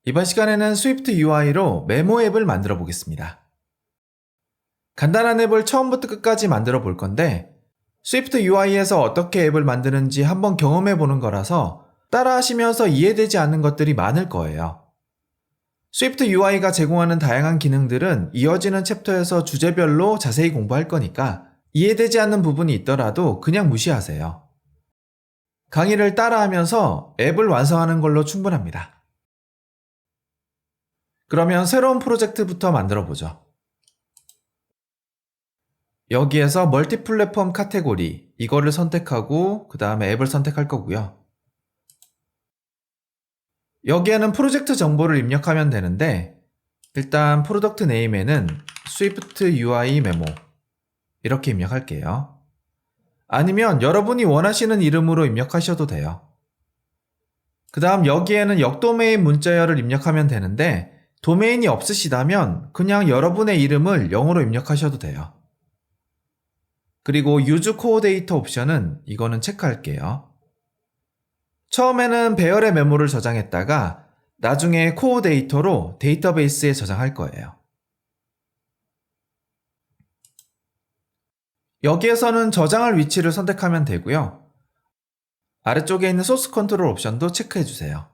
이번 시간에는 스위프트 UI로 메모 앱을 만들어 보겠습니다. 간단한 앱을 처음부터 끝까지 만들어 볼 건데 스위프트 UI에서 어떻게 앱을 만드는지 한번 경험해 보는 거라서 따라 하시면서 이해되지 않는 것들이 많을 거예요. 스위프트 UI가 제공하는 다양한 기능들은 이어지는 챕터에서 주제별로 자세히 공부할 거니까 이해되지 않는 부분이 있더라도 그냥 무시하세요. 강의를 따라하면서 앱을 완성하는 걸로 충분합니다. 그러면 새로운 프로젝트부터 만들어 보죠. 여기에서 멀티 플랫폼 카테고리 이거를 선택하고 그 다음에 앱을 선택할 거고요. 여기에는 프로젝트 정보를 입력하면 되는데 일단 프로덕트 네임에는 스위프트 UI 메모 이렇게 입력할게요. 아니면 여러분이 원하시는 이름으로 입력하셔도 돼요. 그 다음 여기에는 역도메인 문자열을 입력하면 되는데 도메인이 없으시다면 그냥 여러분의 이름을 영어로 입력하셔도 돼요. 그리고 Use Coordinator 옵션은 이거는 체크할게요. 처음에는 배열의 메모를 저장했다가 나중에 코어데이터로 데이터베이스에 저장할 거예요. 여기에서는 저장할 위치를 선택하면 되고요. 아래쪽에 있는 소스 컨트롤 옵션도 체크해 주세요.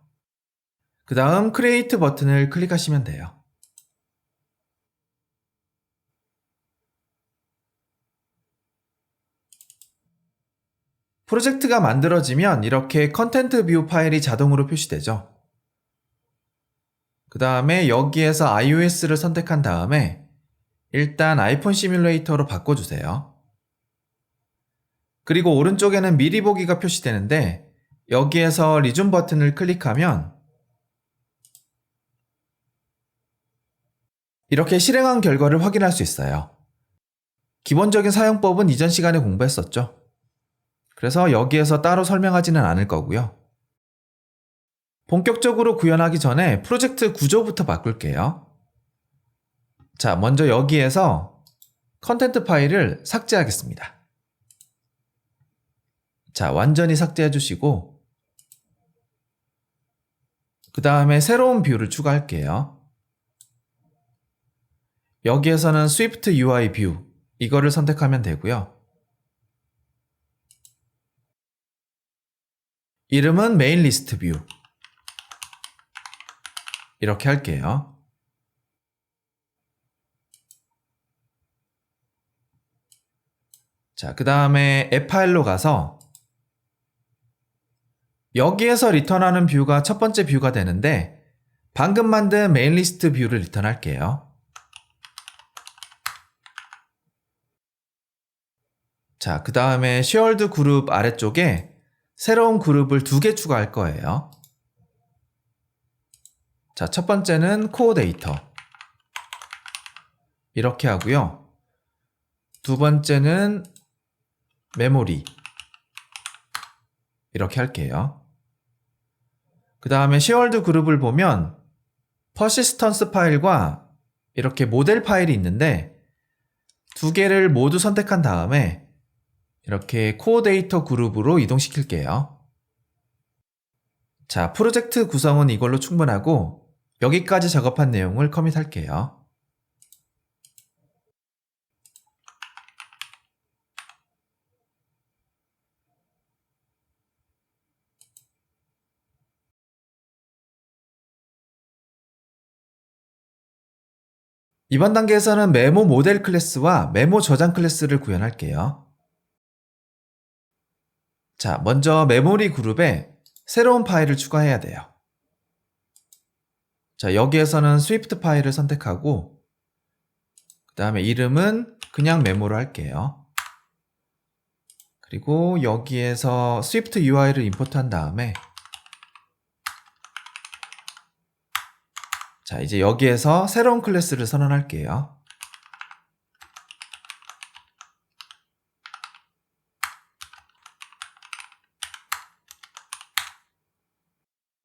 그 다음 크리에이트 버튼을 클릭하시면 돼요. 프로젝트가 만들어지면 이렇게 컨텐트 뷰 파일이 자동으로 표시되죠. 그 다음에 여기에서 iOS를 선택한 다음에 일단 아이폰 시뮬레이터로 바꿔주세요. 그리고 오른쪽에는 미리 보기가 표시되는데 여기에서 리준 버튼을 클릭하면 이렇게 실행한 결과를 확인할 수 있어요. 기본적인 사용법은 이전 시간에 공부했었죠. 그래서 여기에서 따로 설명하지는 않을 거고요. 본격적으로 구현하기 전에 프로젝트 구조부터 바꿀게요. 자, 먼저 여기에서 컨텐트 파일을 삭제하겠습니다. 자, 완전히 삭제해 주시고 그 다음에 새로운 뷰를 추가할게요. 여기에서는 스위프트 UI 뷰 이거를 선택하면 되고요. 이름은 메인 리스트 뷰 이렇게 할게요. 자, 그 다음에 앱 파일로 가서 여기에서 리턴하는 뷰가 첫 번째 뷰가 되는데 방금 만든 메인 리스트 뷰를 리턴할게요. 자, 그 다음에 쉐어드 그룹 아래쪽에 새로운 그룹을 2개 추가할 거예요. 자, 첫 번째는 코어데이터 이렇게 하고요. 두 번째는 메모리 이렇게 할게요. 그 다음에 쉐어드 그룹을 보면 퍼시스턴스 파일과 이렇게 모델 파일이 있는데 2개를 모두 선택한 다음에 이렇게 코어데이터 그룹으로 이동시킬게요. 자, 프로젝트 구성은 이걸로 충분하고 여기까지 작업한 내용을 커밋할게요. 이번 단계에서는 메모 모델 클래스와 메모 저장 클래스를 구현할게요. 자, 먼저 메모리 그룹에 새로운 파일을 추가해야 돼요. 자, 여기에서는 스위프트 파일을 선택하고 그 다음에 이름은 그냥 메모로 할게요. 그리고 여기에서 스위프트 UI를 임포트한 다음에 자, 이제 여기에서 새로운 클래스를 선언할게요.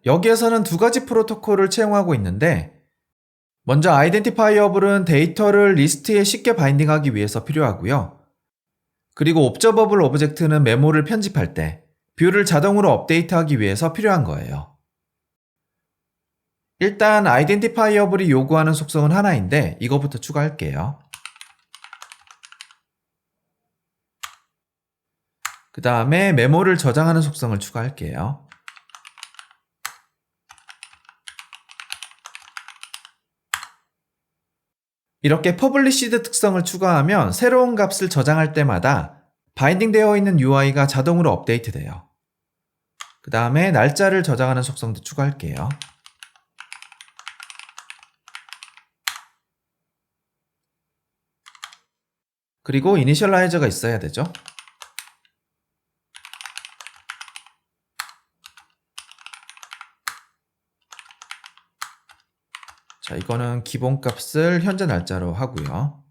여기에서는 2가지 프로토콜을 채용하고 있는데 먼저 아이덴티파이어블은 데이터를 리스트에 쉽게 바인딩하기 위해서 필요하고요. 그리고 옵저버블 오브젝트는 메모를 편집할 때 뷰를 자동으로 업데이트하기 위해서 필요한 거예요. 일단 아이덴티파이어블이 요구하는 속성은 하나인데 이거부터 추가할게요. 그 다음에 메모를 저장하는 속성을 추가할게요. 이렇게 퍼블리시드 특성을 추가하면 새로운 값을 저장할 때마다 바인딩되어 있는 UI가 자동으로 업데이트돼요. 그 다음에 날짜를 저장하는 속성도 추가할게요. 그리고 이니셜라이저가 있어야 되죠. 자, 이거는 기본값을 현재 날짜로 하고요.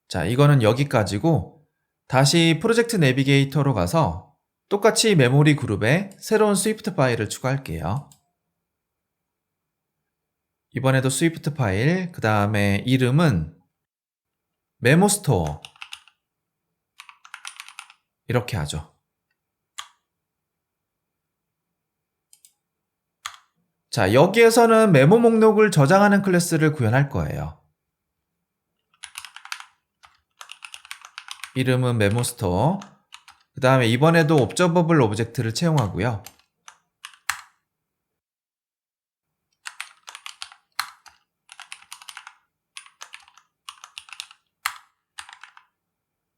자, 이거는 여기까지고 다시 프로젝트 내비게이터로 가서 똑같이 메모리 그룹에 새로운 스위프트 파일을 추가할게요. 이번에도 스위프트 파일, 그 다음에 이름은 메모스토어 이렇게 하죠. 자, 여기에서는 메모 목록을 저장하는 클래스를 구현할 거예요. 이름은 메모스토어, 그 다음에 이번에도 옵저버블 오브젝트를 채용하고요.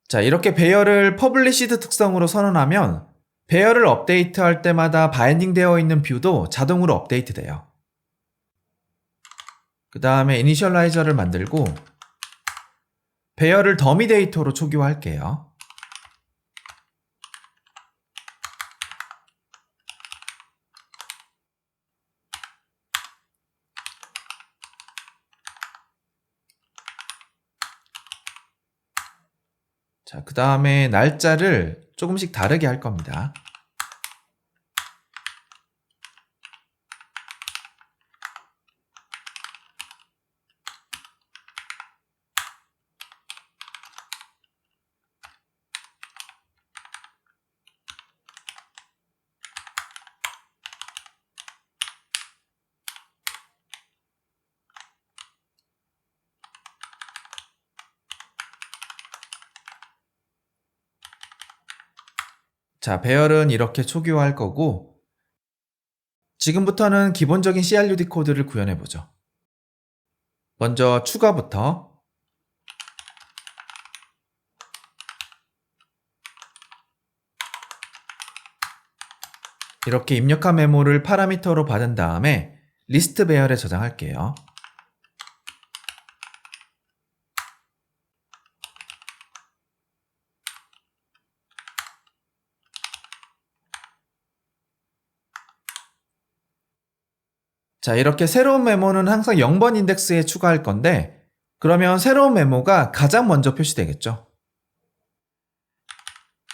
자, 이렇게 배열을 퍼블리시드 특성으로 선언하면 배열을 업데이트할 때마다 바인딩 되어 있는 뷰도 자동으로 업데이트 돼요. 그 다음에 이니셜라이저를 만들고 배열을 더미 데이터로 초기화할게요. 자, 그 다음에 날짜를 조금씩 다르게 할 겁니다. 자, 배열은 이렇게 초기화할 거고 지금부터는 기본적인 CRUD 코드를 구현해 보죠. 먼저 추가부터 이렇게 입력한 메모를 파라미터로 받은 다음에 리스트 배열에 저장할게요. 자, 이렇게 새로운 메모는 항상 0번 인덱스에 추가할 건데 그러면 새로운 메모가 가장 먼저 표시되겠죠.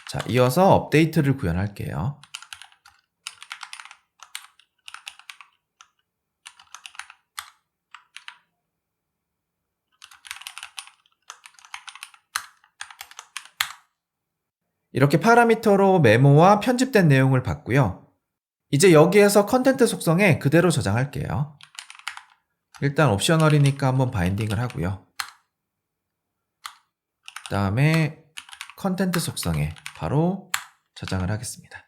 자, 이어서 업데이트를 구현할게요. 이렇게 파라미터로 메모와 편집된 내용을 받고요. 이제 여기에서 컨텐트 속성에 그대로 저장할게요. 일단 옵셔널이니까 한번 바인딩을 하고요. 그 다음에 컨텐트 속성에 바로 저장을 하겠습니다.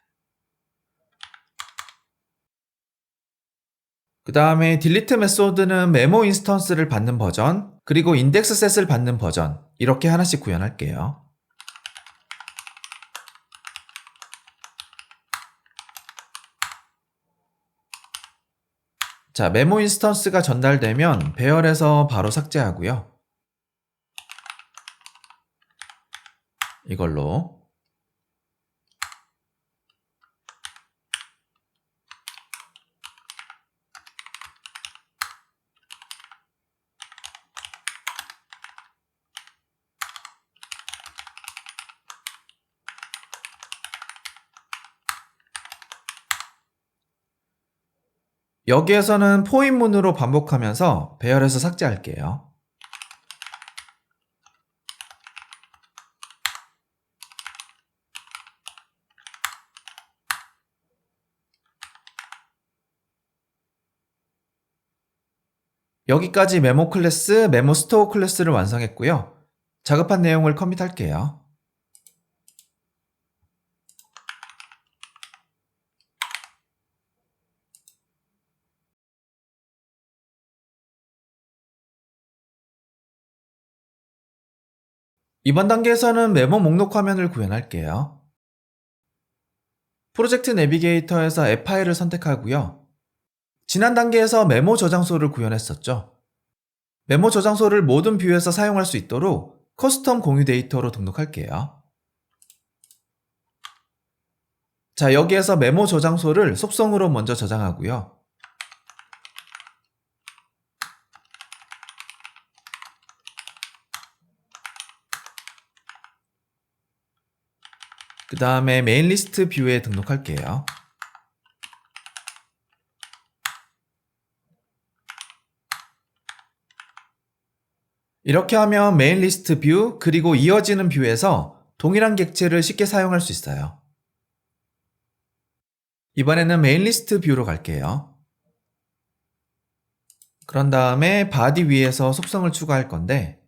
그 다음에 딜리트 메소드는 메모 인스턴스를 받는 버전, 그리고 인덱스 셋을 받는 버전 이렇게 하나씩 구현할게요. 자, 메모 인스턴스가 전달되면 배열에서 바로 삭제하고요. 이걸로 여기에서는 포인문으로 반복하면서 배열해서 삭제할게요. 여기까지 메모 클래스, 메모 스토어 클래스를 완성했고요. 작업한 내용을 커밋할게요. 이번 단계에서는 메모 목록 화면을 구현할게요. 프로젝트 내비게이터에서 앱 파일을 선택하고요. 지난 단계에서 메모 저장소를 구현했었죠. 메모 저장소를 모든 뷰에서 사용할 수 있도록 커스텀 공유 데이터로 등록할게요. 자, 여기에서 메모 저장소를 속성으로 먼저 저장하고요. 그 다음에 메인 리스트 뷰에 등록할게요. 이렇게 하면 메인 리스트 뷰 그리고 이어지는 뷰에서 동일한 객체를 쉽게 사용할 수 있어요. 이번에는 메인 리스트 뷰로 갈게요. 그런 다음에 바디 위에서 속성을 추가할 건데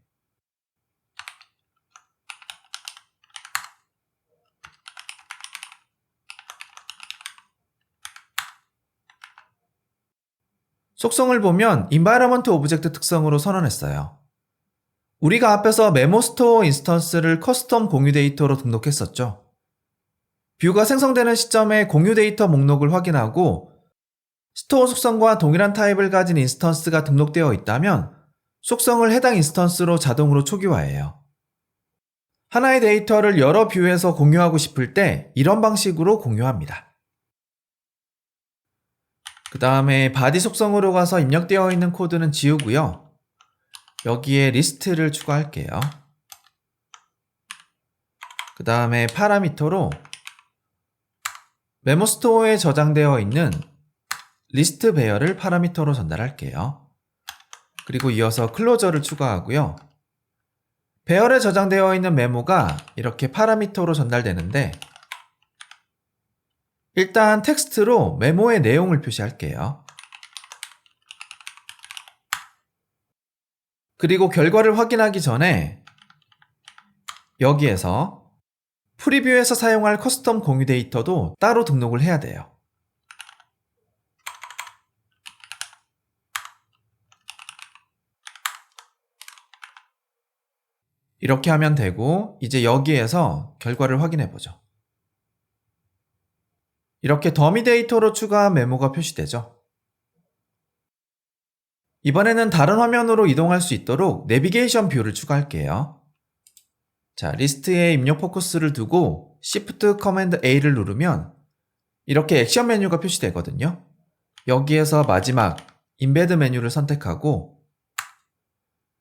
속성을 보면 environment 오브젝트 특성으로 선언했어요. 우리가 앞에서 메모 스토어 인스턴스를 커스텀 공유 데이터로 등록했었죠. 뷰가 생성되는 시점에 공유 데이터 목록을 확인하고 스토어 속성과 동일한 타입을 가진 인스턴스가 등록되어 있다면 속성을 해당 인스턴스로 자동으로 초기화해요. 하나의 데이터를 여러 뷰에서 공유하고 싶을 때 이런 방식으로 공유합니다. 그 다음에 바디 속성으로 가서 입력되어 있는 코드는 지우고요. 여기에 리스트를 추가할게요. 그 다음에 파라미터로 메모 스토어에 저장되어 있는 리스트 배열을 파라미터로 전달할게요. 그리고 이어서 클로저를 추가하고요. 배열에 저장되어 있는 메모가 이렇게 파라미터로 전달되는데 일단 텍스트로 메모의 내용을 표시할게요. 그리고 결과를 확인하기 전에 여기에서 프리뷰에서 사용할 커스텀 공유 데이터도 따로 등록을 해야 돼요. 이렇게 하면 되고 이제 여기에서 결과를 확인해 보죠. 이렇게 더미 데이터로 추가한 메모가 표시되죠. 이번에는 다른 화면으로 이동할 수 있도록 내비게이션 뷰를 추가할게요. 자, 리스트에 입력 포커스를 두고 Shift Command A를 누르면 이렇게 액션 메뉴가 표시되거든요. 여기에서 마지막 인베드 메뉴를 선택하고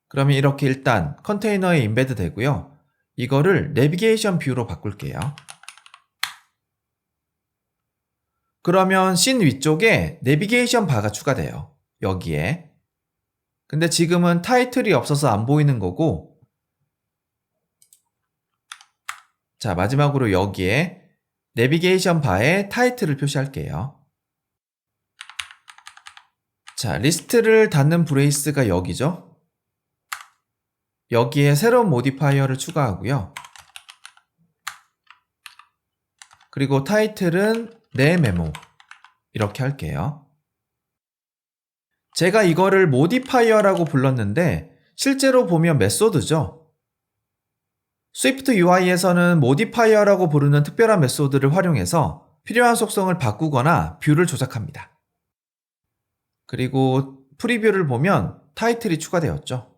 그러면 이렇게 일단 컨테이너에 인베드 되고요. 이거를 내비게이션 뷰로 바꿀게요. 그러면 씬 위쪽에 내비게이션 바가 추가돼요. 여기에. 근데 지금은 타이틀이 없어서 안 보이는 거고 자, 마지막으로 여기에 내비게이션 바에 타이틀을 표시할게요. 자, 리스트를 닫는 브레이스가 여기죠. 여기에 새로운 모디파이어를 추가하고요. 그리고 타이틀은 내 메모 이렇게 할게요. 제가 이거를 모디파이어라고 불렀는데 실제로 보면 메소드죠. 스위프트 UI에서는 모디파이어라고 부르는 특별한 메소드를 활용해서 필요한 속성을 바꾸거나 뷰를 조작합니다. 그리고 프리뷰를 보면 타이틀이 추가되었죠.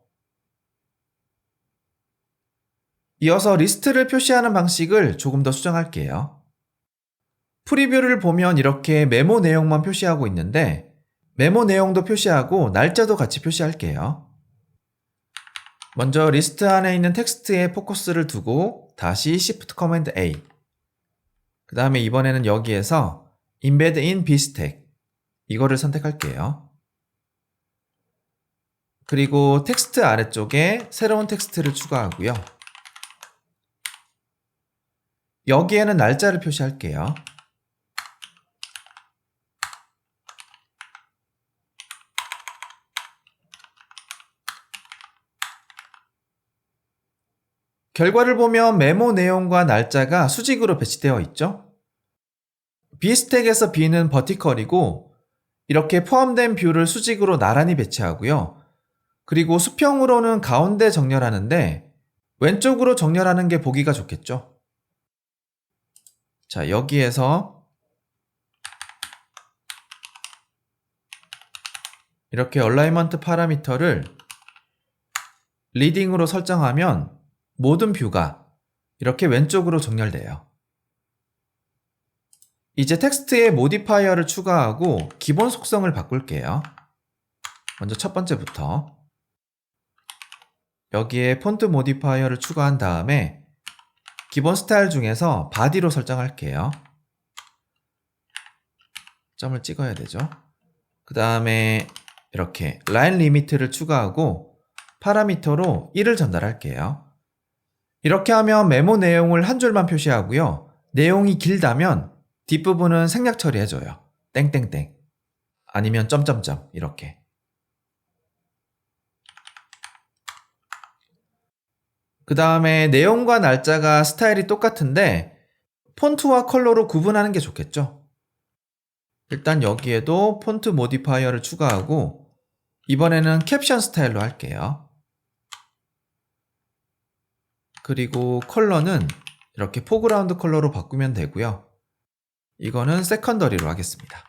이어서 리스트를 표시하는 방식을 조금 더 수정할게요. 프리뷰를 보면 이렇게 메모 내용만 표시하고 있는데 메모 내용도 표시하고 날짜도 같이 표시할게요. 먼저 리스트 안에 있는 텍스트에 포커스를 두고 다시 Shift Command A 그 다음에 이번에는 여기에서 Embed in bstack 이거를 선택할게요. 그리고 텍스트 아래쪽에 새로운 텍스트를 추가하고요. 여기에는 날짜를 표시할게요. 결과를 보면 메모 내용과 날짜가 수직으로 배치되어 있죠? B스택에서 B는 버티컬이고 이렇게 포함된 뷰를 수직으로 나란히 배치하고요. 그리고 수평으로는 가운데 정렬하는데 왼쪽으로 정렬하는 게 보기가 좋겠죠? 자, 여기에서 이렇게 얼라이먼트 파라미터를 리딩으로 설정하면 모든 뷰가 이렇게 왼쪽으로 정렬돼요. 이제 텍스트에 모디파이어를 추가하고 기본 속성을 바꿀게요. 먼저 첫 번째부터 여기에 폰트 모디파이어를 추가한 다음에 기본 스타일 중에서 바디로 설정할게요. 점을 찍어야 되죠. 그 다음에 이렇게 라인 리미트를 추가하고 파라미터로 1을 전달할게요. 이렇게 하면 메모 내용을 한 줄만 표시하고요. 내용이 길다면 뒷부분은 생략 처리해줘요. 땡땡땡 아니면 점점점 이렇게. 그 다음에 내용과 날짜가 스타일이 똑같은데 폰트와 컬러로 구분하는 게 좋겠죠. 일단 여기에도 폰트 모디파이어를 추가하고 이번에는 캡션 스타일로 할게요. 그리고 컬러는 이렇게 포그라운드 컬러로 바꾸면 되고요. 이거는 세컨더리로 하겠습니다.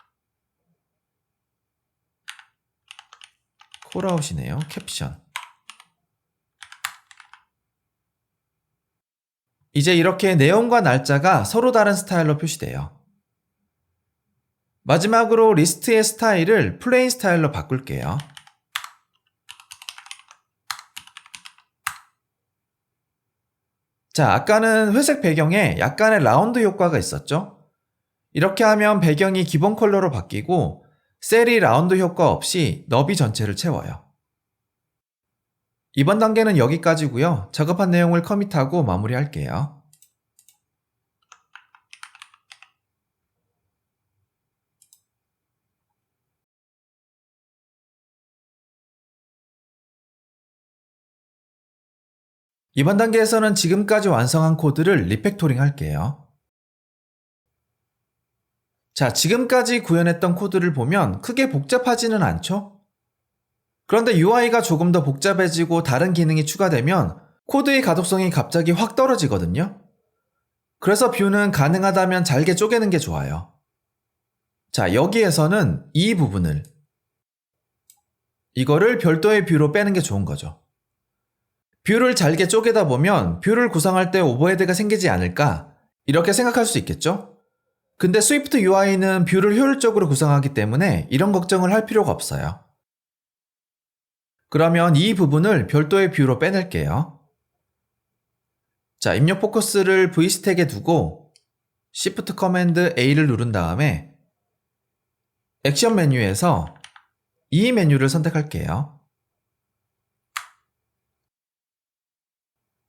콜아웃이네요. 캡션. 이제 이렇게 내용과 날짜가 서로 다른 스타일로 표시돼요. 마지막으로 리스트의 스타일을 플레인 스타일로 바꿀게요. 자, 아까는 회색 배경에 약간의 라운드 효과가 있었죠? 이렇게 하면 배경이 기본 컬러로 바뀌고 셀이 라운드 효과 없이 너비 전체를 채워요. 이번 단계는 여기까지고요. 작업한 내용을 커밋하고 마무리할게요. 이번 단계에서는 지금까지 완성한 코드를 리팩토링 할게요. 자, 지금까지 구현했던 코드를 보면 크게 복잡하지는 않죠? 그런데 UI가 조금 더 복잡해지고 다른 기능이 추가되면 코드의 가독성이 갑자기 확 떨어지거든요. 그래서 뷰는 가능하다면 잘게 쪼개는 게 좋아요. 자, 여기에서는 이 부분을 이거를 별도의 뷰로 빼는 게 좋은 거죠. 뷰를 잘게 쪼개다 보면 뷰를 구성할 때 오버헤드가 생기지 않을까 이렇게 생각할 수 있겠죠? 근데 스위프트 UI는 뷰를 효율적으로 구성하기 때문에 이런 걱정을 할 필요가 없어요. 그러면 이 부분을 별도의 뷰로 빼낼게요. 자, 입력 포커스를 V스택에 두고 Shift 커맨드 A를 누른 다음에 액션 메뉴에서 이 메뉴를 선택할게요.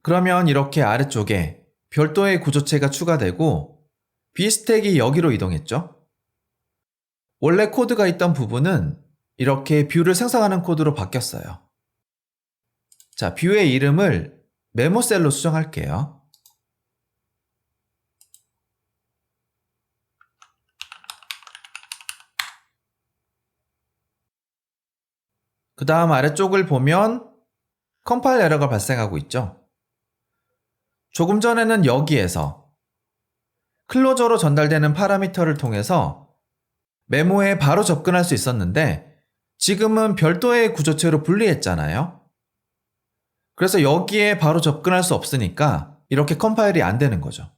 그러면 이렇게 아래쪽에 별도의 구조체가 추가되고 B스택이 여기로 이동했죠? 원래 코드가 있던 부분은 이렇게 뷰를 생성하는 코드로 바뀌었어요. 자, 뷰의 이름을 메모셀로 수정할게요. 그 다음 아래쪽을 보면 컴파일 에러가 발생하고 있죠? 조금 전에는 여기에서 클로저로 전달되는 파라미터를 통해서 메모에 바로 접근할 수 있었는데 지금은 별도의 구조체로 분리했잖아요. 그래서 여기에 바로 접근할 수 없으니까 이렇게 컴파일이 안 되는 거죠.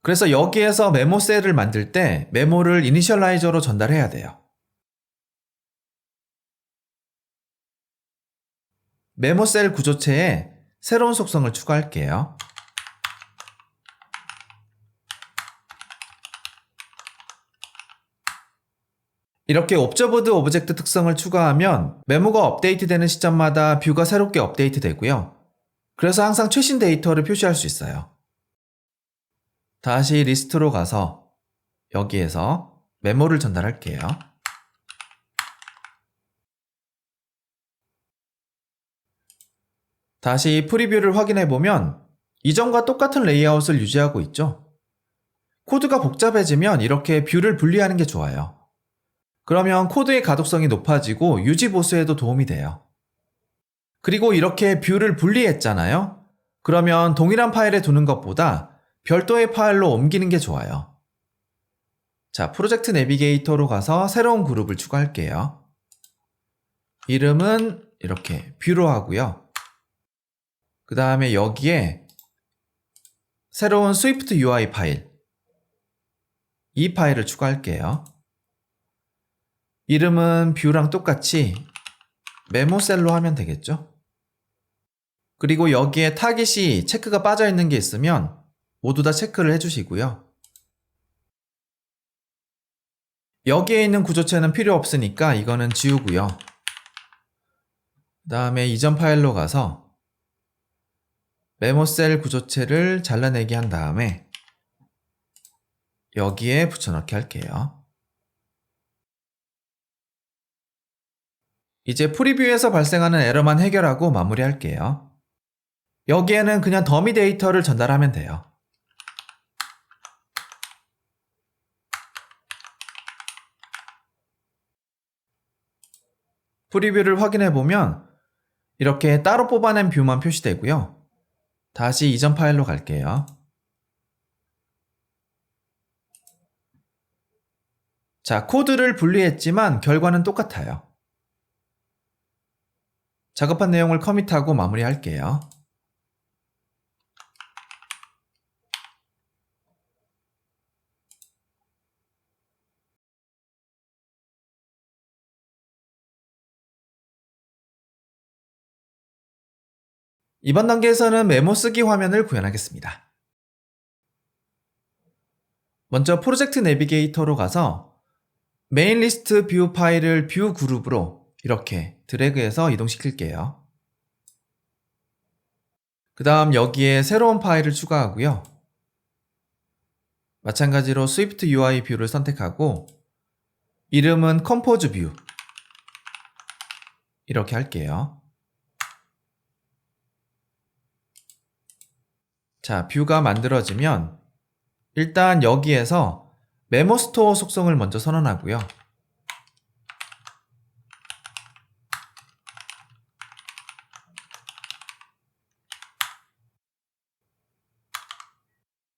그래서 여기에서 메모 셀을 만들 때 메모를 이니셜라이저로 전달해야 돼요. 메모 셀 구조체에 새로운 속성을 추가할게요. 이렇게 옵저버드 오브젝트 특성을 추가하면 메모가 업데이트되는 시점마다 뷰가 새롭게 업데이트 되고요. 그래서 항상 최신 데이터를 표시할 수 있어요. 다시 리스트로 가서 여기에서 메모를 전달할게요. 다시 프리뷰를 확인해보면 이전과 똑같은 레이아웃을 유지하고 있죠. 코드가 복잡해지면 이렇게 뷰를 분리하는 게 좋아요. 그러면 코드의 가독성이 높아지고 유지 보수에도 도움이 돼요. 그리고 이렇게 뷰를 분리했잖아요. 그러면 동일한 파일에 두는 것보다 별도의 파일로 옮기는 게 좋아요. 자, 프로젝트 내비게이터로 가서 새로운 그룹을 추가할게요. 이름은 이렇게 뷰로 하고요. 그 다음에 여기에 새로운 스위프트 UI 파일, 이 파일을 추가할게요. 이름은 뷰랑 똑같이 메모셀로 하면 되겠죠? 그리고 여기에 타깃이 체크가 빠져 있는 게 있으면 모두 다 체크를 해주시고요. 여기에 있는 구조체는 필요 없으니까 이거는 지우고요. 그 다음에 이전 파일로 가서 메모셀 구조체를 잘라내기 한 다음에 여기에 붙여넣기 할게요. 이제 프리뷰에서 발생하는 에러만 해결하고 마무리할게요. 여기에는 그냥 더미 데이터를 전달하면 돼요. 프리뷰를 확인해보면 이렇게 따로 뽑아낸 뷰만 표시되고요. 다시 이전 파일로 갈게요. 자, 코드를 분리했지만 결과는 똑같아요. 작업한 내용을 커밋하고 마무리할게요. 이번 단계에서는 메모 쓰기 화면을 구현하겠습니다. 먼저 프로젝트 내비게이터로 가서 메인 리스트 뷰 파일을 뷰 그룹으로 이렇게 드래그해서 이동시킬게요. 그 다음 여기에 새로운 파일을 추가하고요. 마찬가지로 스위프트 UI 뷰를 선택하고 이름은 컴포즈 뷰 이렇게 할게요. 자, 뷰가 만들어지면 일단 여기에서 메모 스토어 속성을 먼저 선언하고요.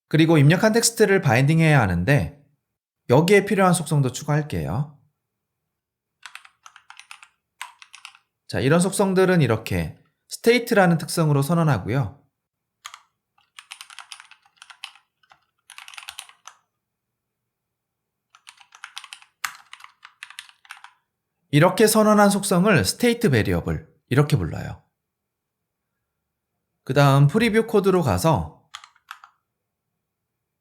그리고 입력한 텍스트를 바인딩해야 하는데 여기에 필요한 속성도 추가할게요. 자, 이런 속성들은 이렇게 state라는 특성으로 선언하고요. 이렇게 선언한 속성을 state variable 이렇게 불러요. 그 다음 프리뷰 코드로 가서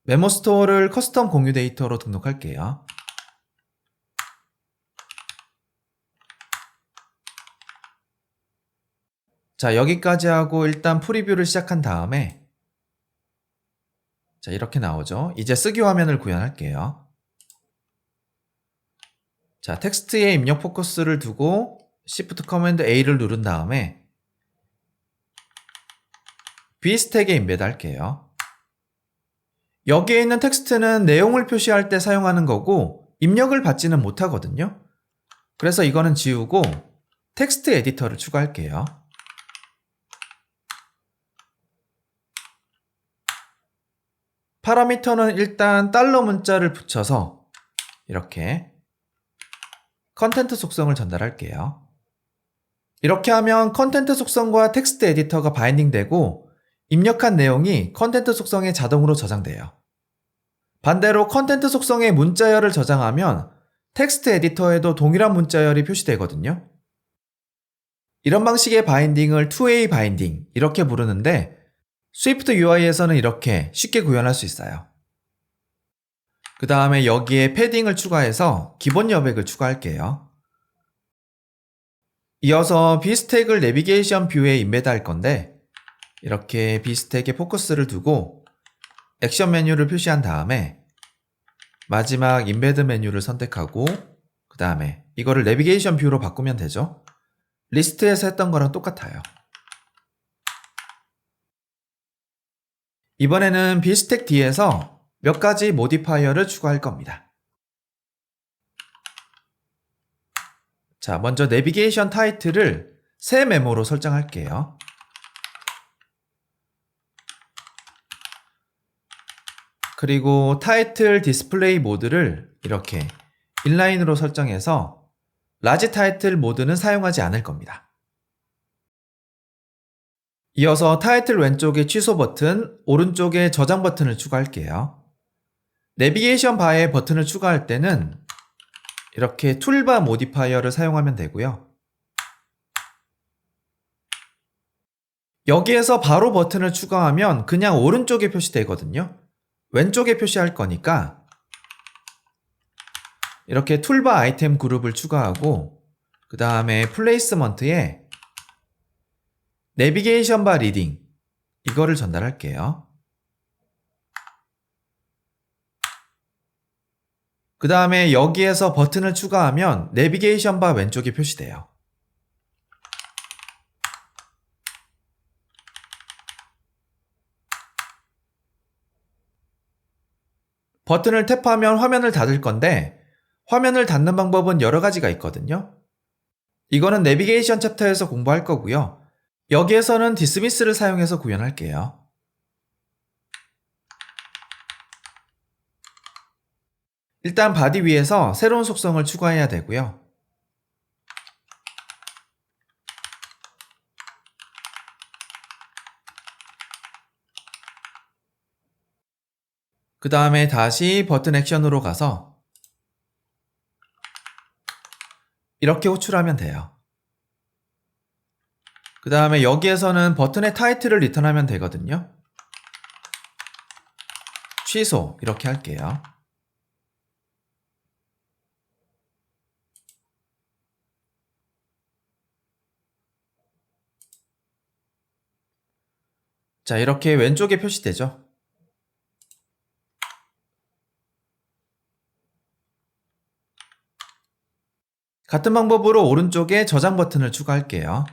메모 스토어를 커스텀 공유 데이터로 등록할게요. 자, 여기까지 하고 일단 프리뷰를 시작한 다음에 자, 이렇게 나오죠. 이제 쓰기 화면을 구현할게요. 자, 텍스트에 입력 포커스를 두고 Shift Command A를 누른 다음에 v스택에 임베드 할게요. 여기에 있는 텍스트는 내용을 표시할 때 사용하는 거고 입력을 받지는 못하거든요. 그래서 이거는 지우고 텍스트 에디터를 추가할게요. 파라미터는 일단 달러 문자를 붙여서 이렇게 컨텐트 속성을 전달할게요. 이렇게 하면 컨텐트 속성과 텍스트 에디터가 바인딩 되고 입력한 내용이 컨텐트 속성에 자동으로 저장돼요. 반대로 컨텐트 속성의 문자열을 저장하면 텍스트 에디터에도 동일한 문자열이 표시되거든요. 이런 방식의 바인딩을 two-way 바인딩 이렇게 부르는데 스위프트 UI에서는 이렇게 쉽게 구현할 수 있어요. 그 다음에 여기에 패딩을 추가해서 기본 여백을 추가할게요. 이어서 비스택을 내비게이션 뷰에 임베드 할 건데 이렇게 비스택에 포커스를 두고 액션 메뉴를 표시한 다음에 마지막 임베드 메뉴를 선택하고 그 다음에 이거를 내비게이션 뷰로 바꾸면 되죠. 리스트에서 했던 거랑 똑같아요. 이번에는 비스택 D에서 몇 가지 모디파이어를 추가할 겁니다. 자, 먼저 내비게이션 타이틀을 새 메모로 설정할게요. 그리고 타이틀 디스플레이 모드를 이렇게 인라인으로 설정해서 라지 타이틀 모드는 사용하지 않을 겁니다. 이어서 타이틀 왼쪽에 취소 버튼, 오른쪽에 저장 버튼을 추가할게요. 내비게이션 바에 버튼을 추가할 때는 이렇게 툴바 모디파이어를 사용하면 되고요. 여기에서 바로 버튼을 추가하면 그냥 오른쪽에 표시되거든요. 왼쪽에 표시할 거니까 이렇게 툴바 아이템 그룹을 추가하고 그 다음에 플레이스먼트에 내비게이션 바 리딩 이거를 전달할게요. 그 다음에 여기에서 버튼을 추가하면 내비게이션 바 왼쪽에 표시돼요. 버튼을 탭하면 화면을 닫을 건데 화면을 닫는 방법은 여러 가지가 있거든요. 이거는 내비게이션 챕터에서 공부할 거고요. 여기에서는 디스미스를 사용해서 구현할게요. 일단 바디 위에서 새로운 속성을 추가해야 되고요. 그 다음에 다시 버튼 액션으로 가서 이렇게 호출하면 돼요. 그 다음에 여기에서는 버튼의 타이틀을 리턴하면 되거든요. 취소 이렇게 할게요. 자, 이렇게 왼쪽에 표시되죠. 같은 방법으로 오른쪽에 저장 버튼을 추가할게요.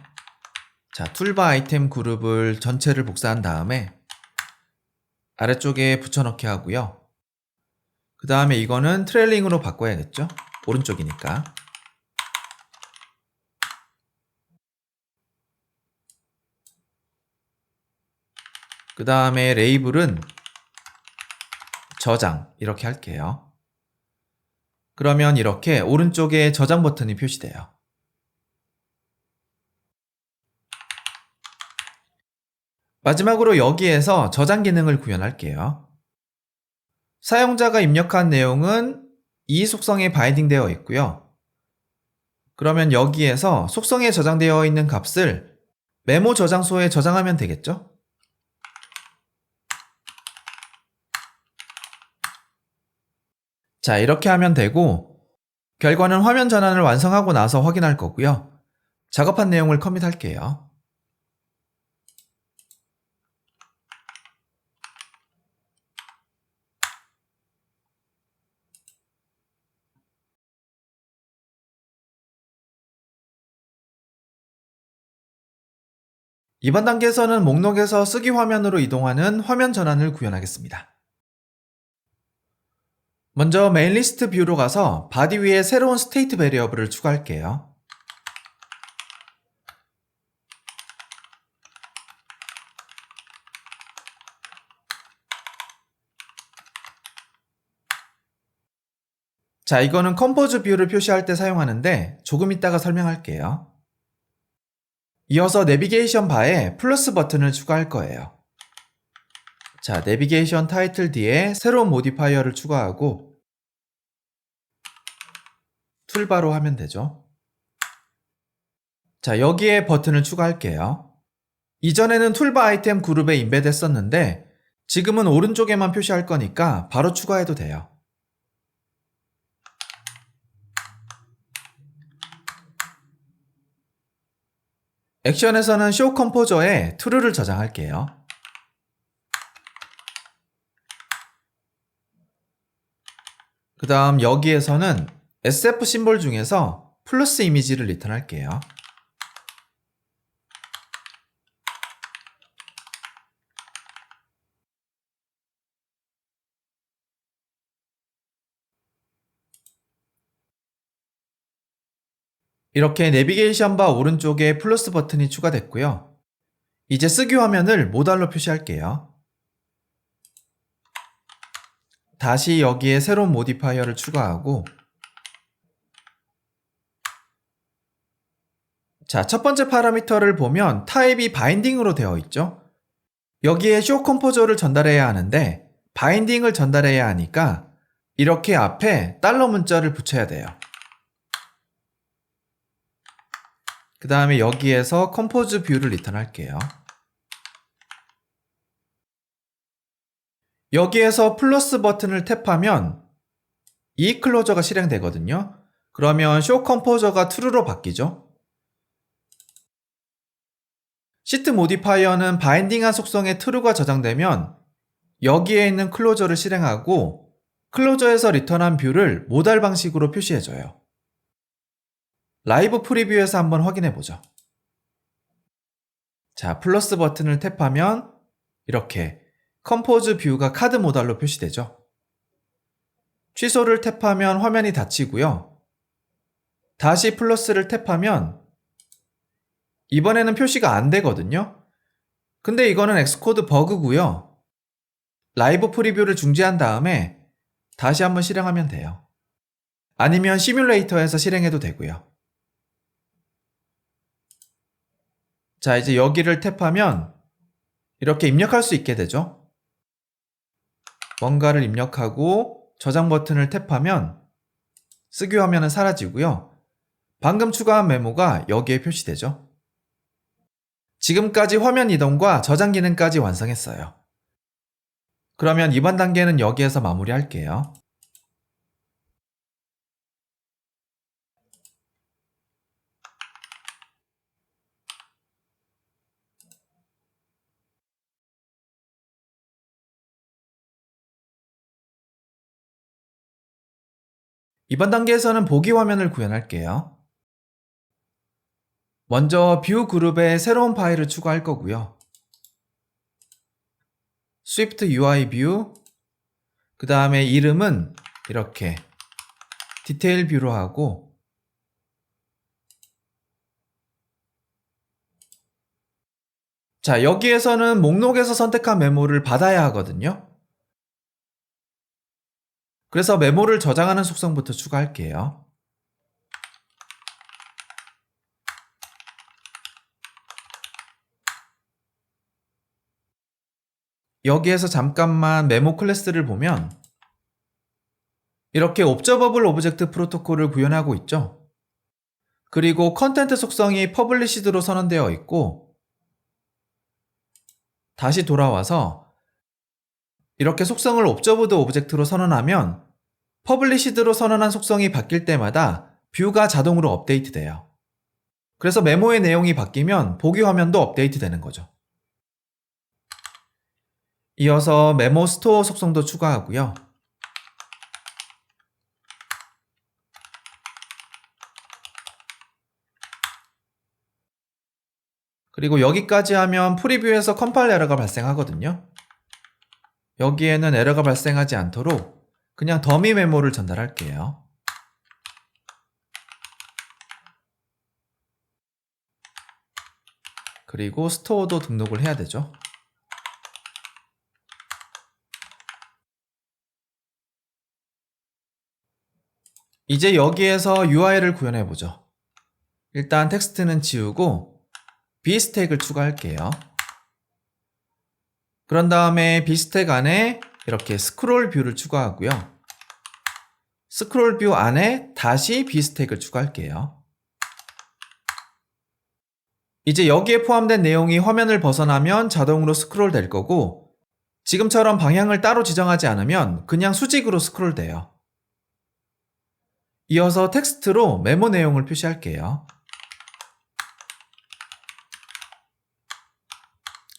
자, 툴바 아이템 그룹을 전체를 복사한 다음에 아래쪽에 붙여넣기 하고요. 그 다음에 이거는 트레일링으로 바꿔야겠죠? 오른쪽이니까. 그 다음에 레이블은 저장 이렇게 할게요. 그러면 이렇게 오른쪽에 저장 버튼이 표시돼요. 마지막으로 여기에서 저장 기능을 구현할게요. 사용자가 입력한 내용은 이 속성에 바인딩 되어 있고요. 그러면 여기에서 속성에 저장되어 있는 값을 메모 저장소에 저장하면 되겠죠? 자, 이렇게 하면 되고 결과는 화면 전환을 완성하고 나서 확인할 거고요. 작업한 내용을 커밋할게요. 이번 단계에서는 목록에서 쓰기 화면으로 이동하는 화면 전환을 구현하겠습니다. 먼저 메인 리스트 뷰로 가서 바디 위에 새로운 스테이트 베리어블을 추가할게요. 자, 이거는 컴포즈 뷰를 표시할 때 사용하는데 조금 이따가 설명할게요. 이어서 내비게이션 바에 플러스 버튼을 추가할 거예요. 자, 내비게이션 타이틀 뒤에 새로운 모디파이어를 추가하고 툴바로 하면 되죠. 자, 여기에 버튼을 추가할게요. 이전에는 툴바 아이템 그룹에 임베드 했었는데 지금은 오른쪽에만 표시할 거니까 바로 추가해도 돼요. 액션에서는 쇼 컴포저에 true를 저장할게요. 그 다음 여기에서는 SF 심볼 중에서 플러스 이미지를 리턴할게요. 이렇게 내비게이션 바 오른쪽에 플러스 버튼이 추가됐고요. 이제 쓰기 화면을 모달로 표시할게요. 다시 여기에 새로운 모디파이어를 추가하고, 자, 첫 번째 파라미터를 보면 타입이 바인딩으로 되어 있죠. 여기에 쇼 컴포저를 전달해야 하는데 바인딩을 전달해야 하니까 이렇게 앞에 달러 문자를 붙여야 돼요. 그 다음에 여기에서 컴포즈 뷰를 리턴할게요. 여기에서 플러스 버튼을 탭하면 이 클로저가 실행되거든요. 그러면 쇼 컴포저가 true로 바뀌죠. 시트 모디파이어는 바인딩한 속성에 true가 저장되면 여기에 있는 클로저를 실행하고 클로저에서 리턴한 뷰를 모달 방식으로 표시해줘요. 라이브 프리뷰에서 한번 확인해보죠. 자, 플러스 버튼을 탭하면 이렇게 컴포즈 뷰가 카드 모달로 표시되죠. 취소를 탭하면 화면이 닫히고요. 다시 플러스를 탭하면 이번에는 표시가 안 되거든요. 근데 이거는 엑스코드 버그고요. 라이브 프리뷰를 중지한 다음에 다시 한번 실행하면 돼요. 아니면 시뮬레이터에서 실행해도 되고요. 자, 이제 여기를 탭하면 이렇게 입력할 수 있게 되죠. 뭔가를 입력하고 저장 버튼을 탭하면 쓰기 화면은 사라지고요. 방금 추가한 메모가 여기에 표시되죠. 지금까지 화면 이동과 저장 기능까지 완성했어요. 그러면 이번 단계는 여기에서 마무리할게요. 이번 단계에서는 보기 화면을 구현할게요. 먼저 뷰 그룹에 새로운 파일을 추가할 거고요. Swift UI 뷰, 그 다음에 이름은 이렇게 디테일 뷰로 하고, 자, 여기에서는 목록에서 선택한 메모를 받아야 하거든요. 그래서 메모를 저장하는 속성부터 추가할게요. 여기에서 잠깐만 메모 클래스를 보면 이렇게 옵저버블 오브젝트 프로토콜을 구현하고 있죠. 그리고 컨텐트 속성이 퍼블리시드로 선언되어 있고, 다시 돌아와서 이렇게 속성을 옵저브드 오브젝트로 선언하면 퍼블리시드로 선언한 속성이 바뀔 때마다 뷰가 자동으로 업데이트 돼요. 그래서 메모의 내용이 바뀌면 보기 화면도 업데이트 되는 거죠. 이어서 메모 스토어 속성도 추가하고요. 그리고 여기까지 하면 프리뷰에서 컴파일 에러가 발생하거든요. 여기에는 에러가 발생하지 않도록 그냥 더미 메모를 전달할게요. 그리고 스토어도 등록을 해야 되죠. 이제 여기에서 UI를 구현해보죠. 일단 텍스트는 지우고 b스택을 추가할게요. 그런 다음에 b스택 안에 이렇게 스크롤 뷰를 추가하고요. 스크롤 뷰 안에 다시 b스택을 추가할게요. 이제 여기에 포함된 내용이 화면을 벗어나면 자동으로 스크롤 될 거고, 지금처럼 방향을 따로 지정하지 않으면 그냥 수직으로 스크롤 돼요. 이어서 텍스트로 메모 내용을 표시할게요.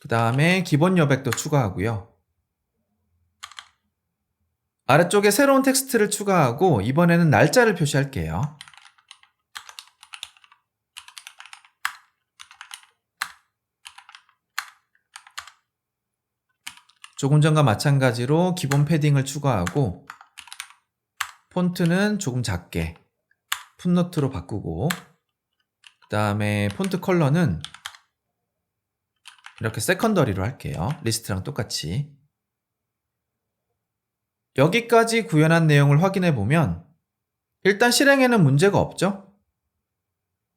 그 다음에 기본 여백도 추가하고요. 아래쪽에 새로운 텍스트를 추가하고 이번에는 날짜를 표시할게요. 조금 전과 마찬가지로 기본 패딩을 추가하고 폰트는 조금 작게 풋노트로 바꾸고 그 다음에 폰트 컬러는 이렇게 세컨더리로 할게요. 리스트랑 똑같이. 여기까지 구현한 내용을 확인해 보면 일단 실행에는 문제가 없죠?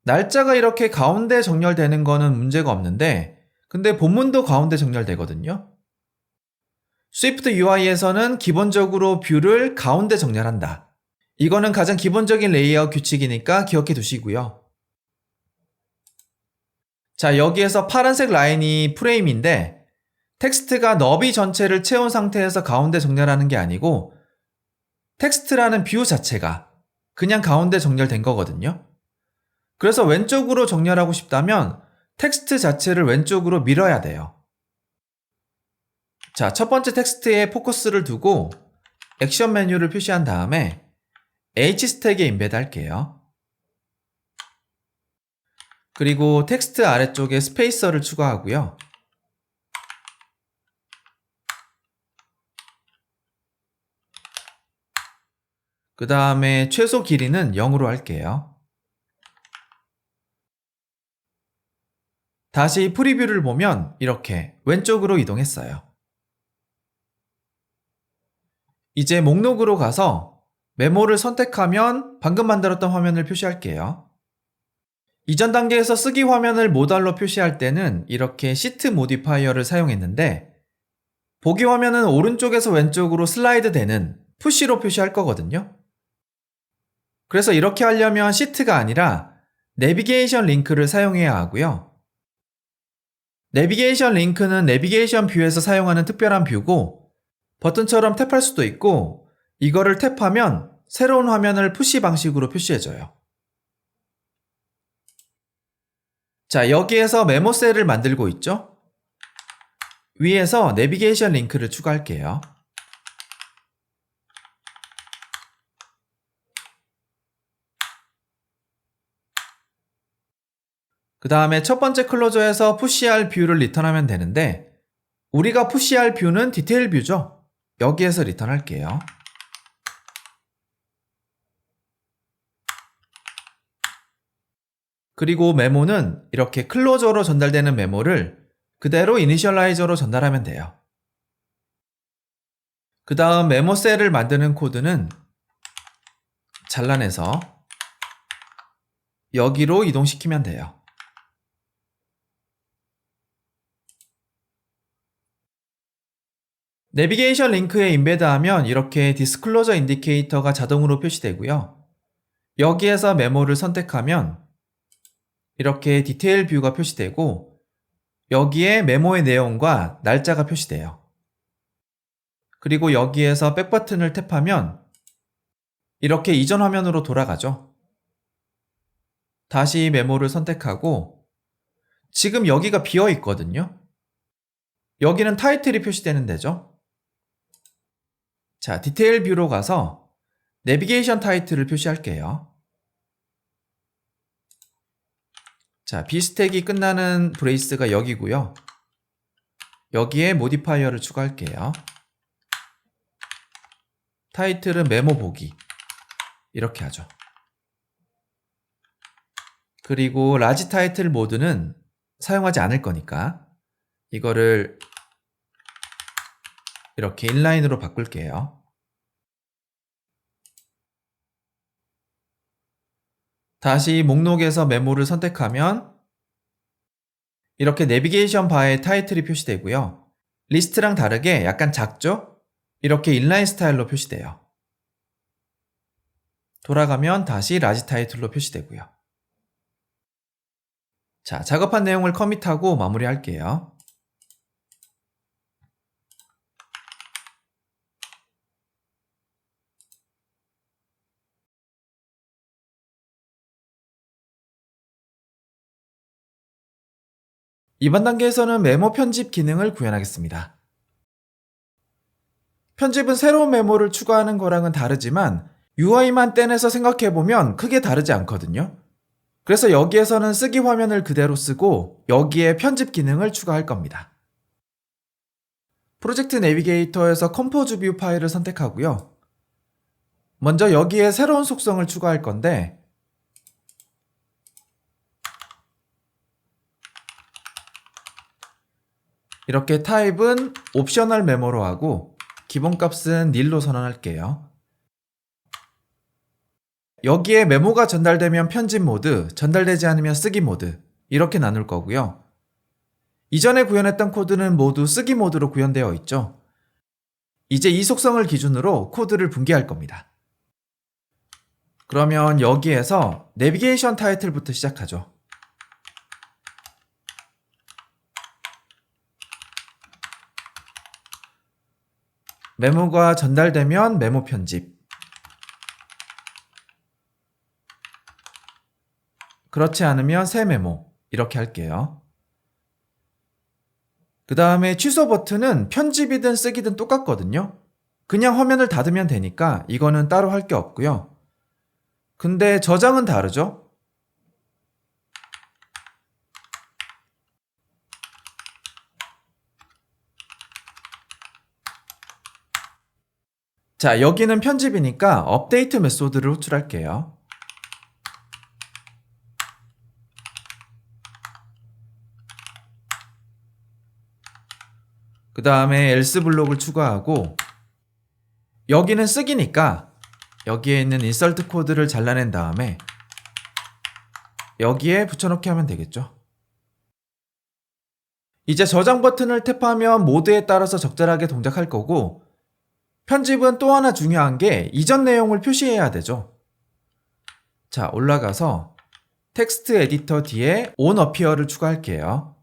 날짜가 이렇게 가운데 정렬되는 거는 문제가 없는데 근데 본문도 가운데 정렬되거든요. 스위프트 UI에서는 기본적으로 뷰를 가운데 정렬한다. 이거는 가장 기본적인 레이아웃 규칙이니까 기억해 두시고요. 자, 여기에서 파란색 라인이 프레임인데 텍스트가 너비 전체를 채운 상태에서 가운데 정렬하는 게 아니고 텍스트라는 뷰 자체가 그냥 가운데 정렬된 거거든요. 그래서 왼쪽으로 정렬하고 싶다면 텍스트 자체를 왼쪽으로 밀어야 돼요. 자, 첫 번째 텍스트에 포커스를 두고 액션 메뉴를 표시한 다음에 H스택에 임베드 할게요. 그리고 텍스트 아래쪽에 스페이서를 추가하고요. 그 다음에 최소 길이는 0으로 할게요. 다시 프리뷰를 보면 이렇게 왼쪽으로 이동했어요. 이제 목록으로 가서 메모를 선택하면 방금 만들었던 화면을 표시할게요. 이전 단계에서 쓰기 화면을 모달로 표시할 때는 이렇게 시트 모디파이어를 사용했는데 보기 화면은 오른쪽에서 왼쪽으로 슬라이드 되는 푸시로 표시할 거거든요. 그래서 이렇게 하려면 시트가 아니라 내비게이션 링크를 사용해야 하고요. 내비게이션 링크는 내비게이션 뷰에서 사용하는 특별한 뷰고 버튼처럼 탭할 수도 있고 이거를 탭하면 새로운 화면을 푸시 방식으로 표시해줘요. 자, 여기에서 메모 셀을 만들고 있죠? 위에서 내비게이션 링크를 추가할게요. 그 다음에 첫 번째 클로저에서 푸시할 뷰를 리턴하면 되는데 우리가 푸시할 뷰는 디테일 뷰죠? 여기에서 리턴할게요. 그리고 메모는 이렇게 클로저로 전달되는 메모를 그대로 이니셜라이저로 전달하면 돼요. 그 다음 메모 셀을 만드는 코드는 잘라내서 여기로 이동시키면 돼요. 내비게이션 링크에 임베드하면 이렇게 디스클로저 인디케이터가 자동으로 표시되고요. 여기에서 메모를 선택하면 이렇게 디테일 뷰가 표시되고 여기에 메모의 내용과 날짜가 표시돼요. 그리고 여기에서 백 버튼을 탭하면 이렇게 이전 화면으로 돌아가죠. 다시 메모를 선택하고 지금 여기가 비어 있거든요. 여기는 타이틀이 표시되는 데죠. 자, 디테일 뷰로 가서 내비게이션 타이틀을 표시할게요. 자, B스택이 끝나는 브레이스가 여기고요. 여기에 모디파이어를 추가할게요. 타이틀은 메모 보기 이렇게 하죠. 그리고 라지 타이틀 모드는 사용하지 않을 거니까 이거를 이렇게 인라인으로 바꿀게요. 다시 목록에서 메모를 선택하면 이렇게 내비게이션 바에 타이틀이 표시되고요. 리스트랑 다르게 약간 작죠? 이렇게 인라인 스타일로 표시돼요. 돌아가면 다시 라지 타이틀로 표시되고요. 자, 작업한 내용을 커밋하고 마무리할게요. 이번 단계에서는 메모 편집 기능을 구현하겠습니다. 편집은 새로운 메모를 추가하는 거랑은 다르지만 UI만 떼내서 생각해보면 크게 다르지 않거든요. 그래서 여기에서는 쓰기 화면을 그대로 쓰고 여기에 편집 기능을 추가할 겁니다. 프로젝트 내비게이터에서 컴포즈 뷰 파일을 선택하고요. 먼저 여기에 새로운 속성을 추가할 건데 이렇게 타입은 옵셔널 메모로 하고 기본값은 nil로 선언할게요. 여기에 메모가 전달되면 편집 모드, 전달되지 않으면 쓰기 모드 이렇게 나눌 거고요. 이전에 구현했던 코드는 모두 쓰기 모드로 구현되어 있죠. 이제 이 속성을 기준으로 코드를 분개할 겁니다. 그러면 여기에서 내비게이션 타이틀부터 시작하죠. 메모가 전달되면 메모 편집, 그렇지 않으면 새 메모 이렇게 할게요. 그 다음에 취소 버튼은 편집이든 쓰기든 똑같거든요. 그냥 화면을 닫으면 되니까 이거는 따로 할 게 없고요. 근데 저장은 다르죠? 자, 여기는 편집이니까 업데이트 메소드를 호출할게요. 그 다음에 else 블록을 추가하고 여기는 쓰기니까 여기에 있는 insert 코드를 잘라낸 다음에 여기에 붙여넣기 하면 되겠죠. 이제 저장 버튼을 탭하면 모드에 따라서 적절하게 동작할 거고 편집은 또 하나 중요한 게 이전 내용을 표시해야 되죠. 자, 올라가서 텍스트 에디터 뒤에 on appear를 추가할게요.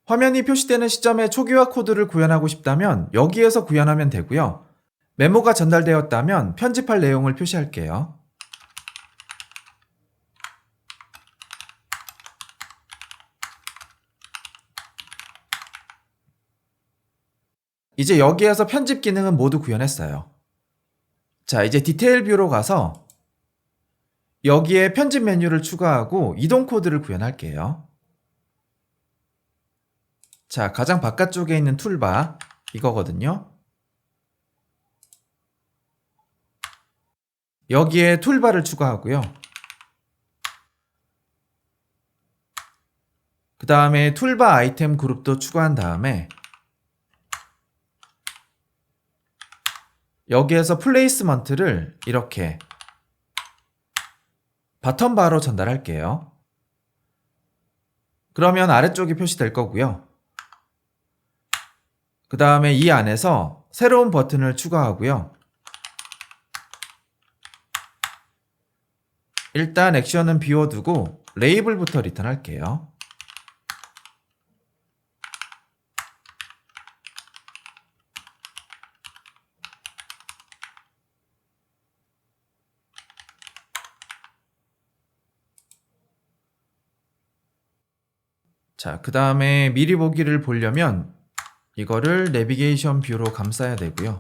화면이 표시되는 시점에 초기화 코드를 구현하고 싶다면 여기에서 구현하면 되고요. 메모가 전달되었다면 편집할 내용을 표시할게요. 이제 여기에서 편집 기능은 모두 구현했어요. 자, 이제 디테일 뷰로 가서 여기에 편집 메뉴를 추가하고 이동 코드를 구현할게요. 자, 가장 바깥쪽에 있는 툴바 이거거든요. 여기에 툴바를 추가하고요. 그 다음에 툴바 아이템 그룹도 추가한 다음에 여기에서 플레이스먼트를 이렇게 바텀 바로 전달할게요. 그러면 아래쪽이 표시될 거고요. 그 다음에 이 안에서 새로운 버튼을 추가하고요. 일단 액션은 비워두고 레이블부터 리턴할게요. 자, 그 다음에 미리 보기를 보려면 이거를 내비게이션 뷰로 감싸야 되고요.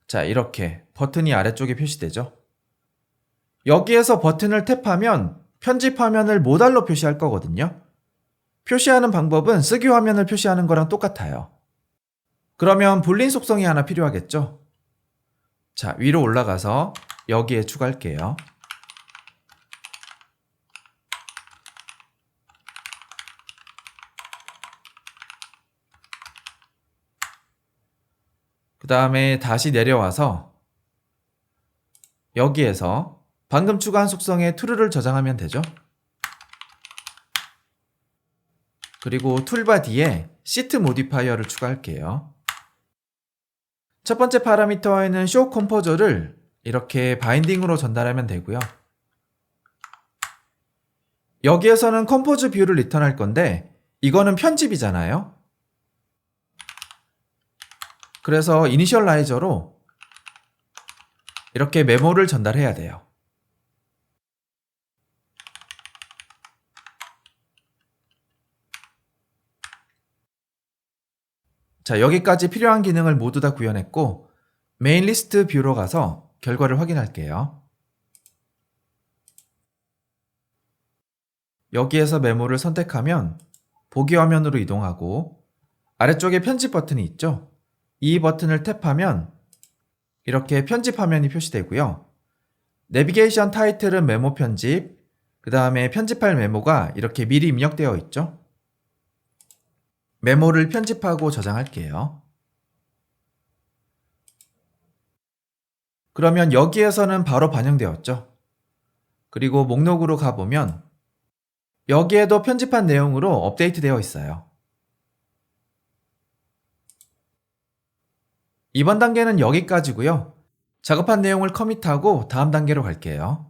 자, 이렇게 버튼이 아래쪽에 표시되죠. 여기에서 버튼을 탭하면 편집 화면을 모달로 표시할 거거든요. 표시하는 방법은 쓰기 화면을 표시하는 거랑 똑같아요. 그러면 불린 속성이 하나 필요하겠죠? 자, 위로 올라가서 여기에 추가할게요. 그 다음에 다시 내려와서 여기에서 방금 추가한 속성에 true를 저장하면 되죠. 그리고 툴바 뒤에 sheet modifier를 추가할게요. 첫 번째 파라미터에는 show composer를 이렇게 바인딩으로 전달하면 되고요. 여기에서는 컴포즈 뷰를 리턴할 건데 이거는 편집이잖아요. 그래서 이니셜라이저로 이렇게 메모를 전달해야 돼요. 자, 여기까지 필요한 기능을 모두 다 구현했고 메인 리스트 뷰로 가서 결과를 확인할게요. 여기에서 메모를 선택하면 보기 화면으로 이동하고 아래쪽에 편집 버튼이 있죠? 이 버튼을 탭하면 이렇게 편집 화면이 표시되고요. 내비게이션 타이틀은 메모 편집, 그 다음에 편집할 메모가 이렇게 미리 입력되어 있죠? 메모를 편집하고 저장할게요. 그러면 여기에서는 바로 반영되었죠? 그리고 목록으로 가보면 여기에도 편집한 내용으로 업데이트 되어 있어요. 이번 단계는 여기까지고요. 작업한 내용을 커밋하고 다음 단계로 갈게요.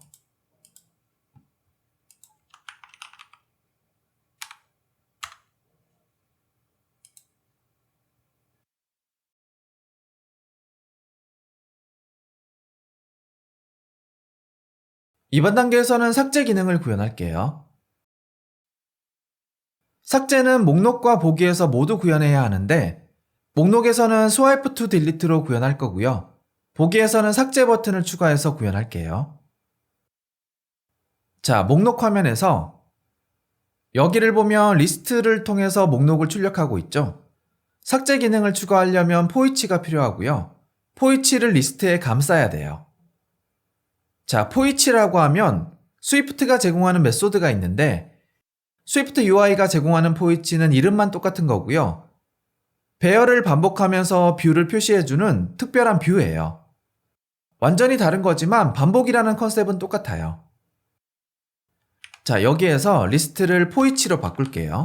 이번 단계에서는 삭제 기능을 구현할게요. 삭제는 목록과 보기에서 모두 구현해야 하는데 목록에서는 swipe to delete로 구현할 거고요. 보기에서는 삭제 버튼을 추가해서 구현할게요. 자, 목록 화면에서 여기를 보면 리스트를 통해서 목록을 출력하고 있죠. 삭제 기능을 추가하려면 포이치가 필요하고요. 포이치를 리스트에 감싸야 돼요. 자, 포이치라고 하면 스위프트가 제공하는 메소드가 있는데 스위프트 UI가 제공하는 포이치는 이름만 똑같은 거고요. 배열을 반복하면서 뷰를 표시해주는 특별한 뷰예요. 완전히 다른 거지만 반복이라는 컨셉은 똑같아요. 자, 여기에서 리스트를 포이치로 바꿀게요.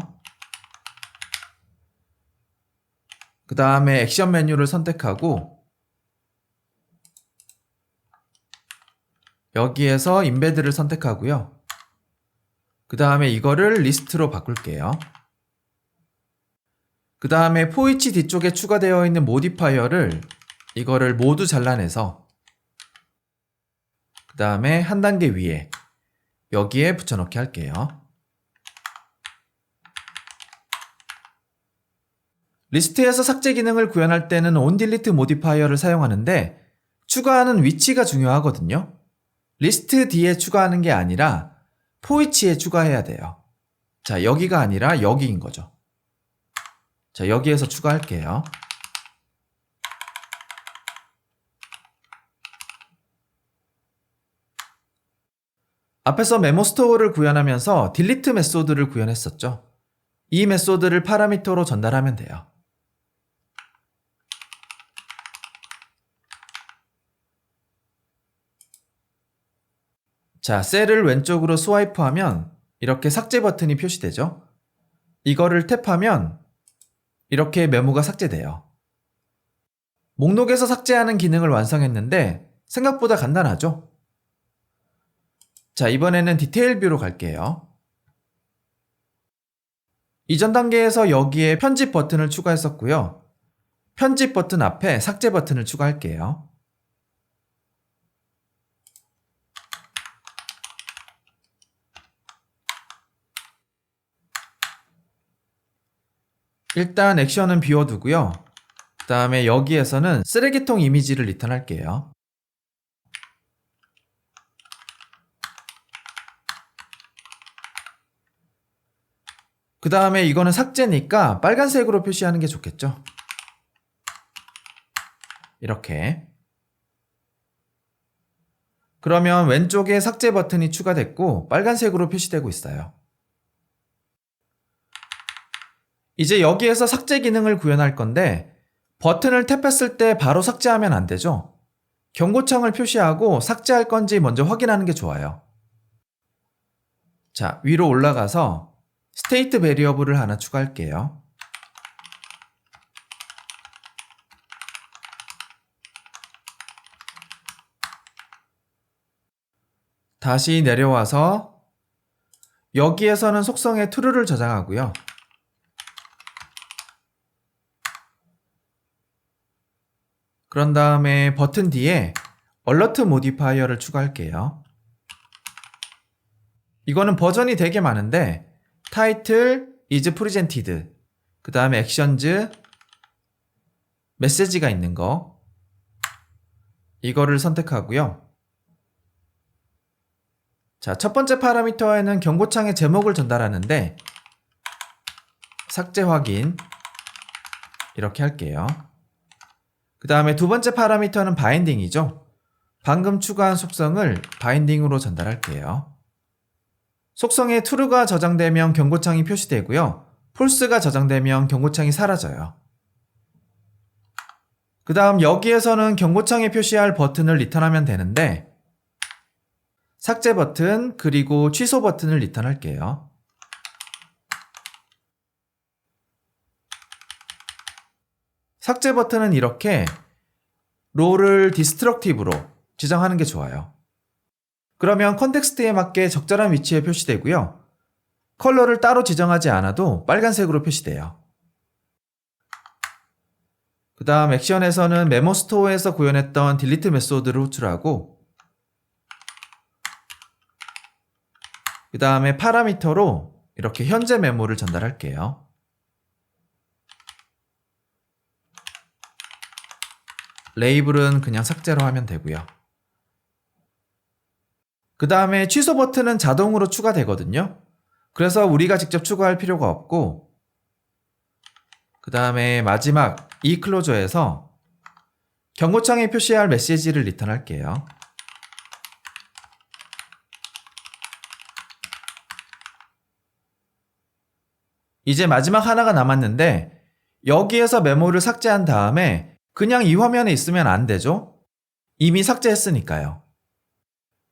그 다음에 액션 메뉴를 선택하고 여기에서 인베드를 선택하고요. 그 다음에 이거를 리스트로 바꿀게요. 그 다음에 포이치 뒤쪽에 추가되어 있는 모디파이어를 이거를 모두 잘라내서 그 다음에 한 단계 위에 여기에 붙여넣기 할게요. 리스트에서 삭제 기능을 구현할 때는 onDelete 모디파이어를 사용하는데 추가하는 위치가 중요하거든요. 리스트 뒤에 추가하는 게 아니라 포이치에 추가해야 돼요. 자, 여기가 아니라 여기인 거죠. 자, 여기에서 추가할게요. 앞에서 메모 스토어를 구현하면서 딜리트 메소드를 구현했었죠. 이 메소드를 파라미터로 전달하면 돼요. 자, 셀을 왼쪽으로 스와이프하면 이렇게 삭제 버튼이 표시되죠. 이거를 탭하면 이렇게 메모가 삭제돼요. 목록에서 삭제하는 기능을 완성했는데 생각보다 간단하죠? 자, 이번에는 디테일 뷰로 갈게요. 이전 단계에서 여기에 편집 버튼을 추가했었고요. 편집 버튼 앞에 삭제 버튼을 추가할게요. 일단 액션은 비워두고요. 그 다음에 여기에서는 쓰레기통 이미지를 리턴할게요. 그 다음에 이거는 삭제니까 빨간색으로 표시하는 게 좋겠죠. 이렇게. 그러면 왼쪽에 삭제 버튼이 추가됐고 빨간색으로 표시되고 있어요. 이제 여기에서 삭제 기능을 구현할 건데 버튼을 탭했을 때 바로 삭제하면 안 되죠. 경고창을 표시하고 삭제할 건지 먼저 확인하는 게 좋아요. 자, 위로 올라가서 스테이트 베리어블을 하나 추가할게요. 다시 내려와서 여기에서는 속성에 true를 저장하고요. 그런 다음에 버튼 뒤에 alert modifier를 추가할게요. 이거는 버전이 되게 많은데 title is presented, 그 다음에 actions, 메시지가 있는 거, 이거를 선택하고요. 자, 첫 번째 파라미터에는 경고창의 제목을 전달하는데 삭제 확인 이렇게 할게요. 그 다음에 두 번째 파라미터는 바인딩이죠. 방금 추가한 속성을 바인딩으로 전달할게요. 속성에 true가 저장되면 경고창이 표시되고요. false가 저장되면 경고창이 사라져요. 그 다음 여기에서는 경고창에 표시할 버튼을 리턴하면 되는데 삭제 버튼 그리고 취소 버튼을 리턴할게요. 삭제 버튼은 이렇게 롤을 디스트럭티브로 지정하는 게 좋아요. 그러면 컨텍스트에 맞게 적절한 위치에 표시되고요. 컬러를 따로 지정하지 않아도 빨간색으로 표시돼요. 그 다음 액션에서는 메모 스토어에서 구현했던 딜리트 메소드를 호출하고 그 다음에 파라미터로 이렇게 현재 메모를 전달할게요. 레이블은 그냥 삭제로 하면 되고요. 그 다음에 취소 버튼은 자동으로 추가되거든요. 그래서 우리가 직접 추가할 필요가 없고 그 다음에 마지막 이 클로저에서 경고창에 표시할 메시지를 리턴할게요. 이제 마지막 하나가 남았는데 여기에서 메모를 삭제한 다음에 그냥 이 화면에 있으면 안 되죠? 이미 삭제했으니까요.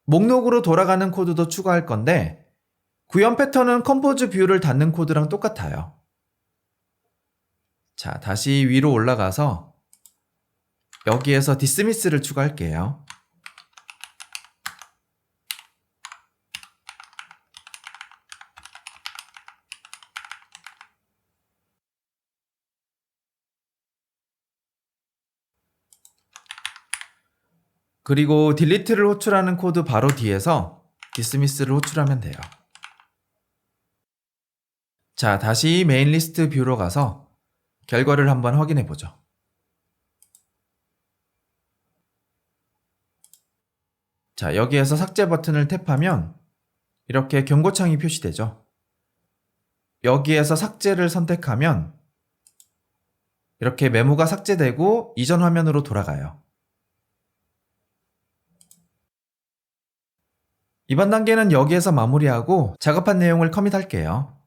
목록으로 돌아가는 코드도 추가할 건데 구현 패턴은 컴포즈 뷰를 닫는 코드랑 똑같아요. 자, 다시 위로 올라가서 여기에서 디스미스를 추가할게요. 그리고 딜리트를 호출하는 코드 바로 뒤에서 디스미스를 호출하면 돼요. 자, 다시 메인 리스트 뷰로 가서 결과를 한번 확인해 보죠. 자, 여기에서 삭제 버튼을 탭하면 이렇게 경고창이 표시되죠. 여기에서 삭제를 선택하면 이렇게 메모가 삭제되고 이전 화면으로 돌아가요. 이번 단계는 여기에서 마무리하고 작업한 내용을 커밋할게요.